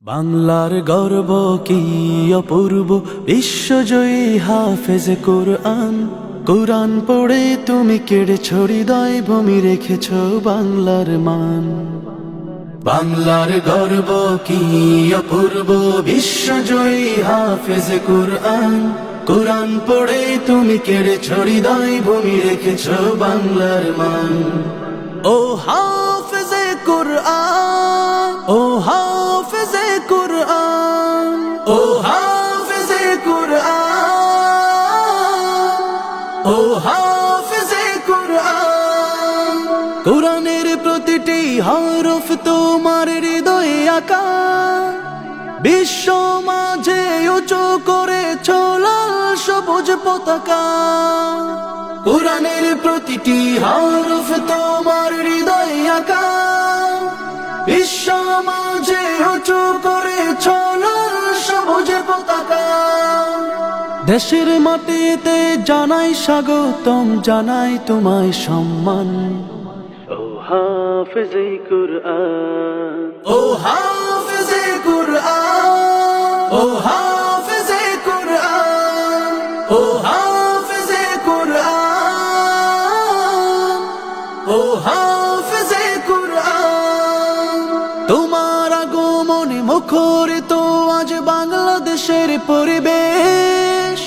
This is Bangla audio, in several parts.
বাংলার গর্ব কি অপূর্ব, বিশ্বজয়ী হাফেজ কোরআন। কোরআন পড়ে তুমি কেড়েছ হৃদয়, ভূমি রেখেছ বাংলার মান। বাংলার গর্ব কি অপূর্ব, বিশ্বজয়ী হাফেজ কোরআন। কোরআন পড়ে তুমি কেড়েছ হৃদয়, ভূমি রেখেছ বাংলার মান। ও হাফেজে কোরআন, ও হাফেজে কোরআন, ও হাফেজে কোরআন, ও হাফেজে কোরআন। কোরআনের প্রতিটি হরফ তোমার হৃদয়ে আঁকা, বিশ্ব মাঝে উঁচু করেছ লাল সবুজ পতাকা। কোরআনের প্রতিটি হরফ তোমার হৃদয়ে আঁকা, বিশ্ব মাঝে উঁচু করেছ লাল সবুজ পতাকা। দেশের মাটিতে জানাই স্বাগতম, জানাই তোমায় সম্মান। ও হাফেজে কোরআন, ও হাফেজে কোরআন, ও হাফেজে কোরআন, ও হাফেজে কোরআন, ও হাফেজে কোরআন। তোমার আগমনে মুখরিত আজ বাংলাদেশের পরিবেশ,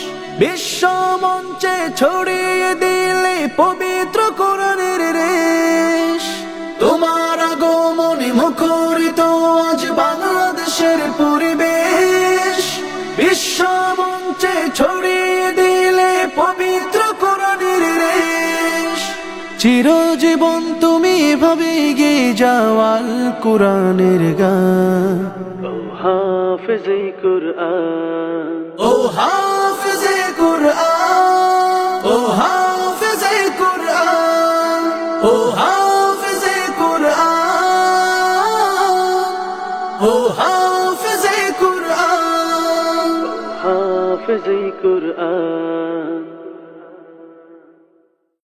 বিশ্ব মঞ্চে ছড়িয়ে দিলে পবিত্র কোরআনের রেশ। তোমার আগমনে মুখরিত আজ বাংলাদেশের পরিবেশ, বিশ্ব মঞ্চে ছড়িয়ে দিলে পবিত্র কোরআনের রেশ। চিরজীবন তুমি এভাবে গেয়ে যাও আল কোরআনের গান। ও হাফেজে কোরআন, ও হাফেজে কোরআন, ও হাফেজে কোরআন, ও হাফেজে কোরআন, ও হাফেজে কোরআন, হাফেজে কোরআন।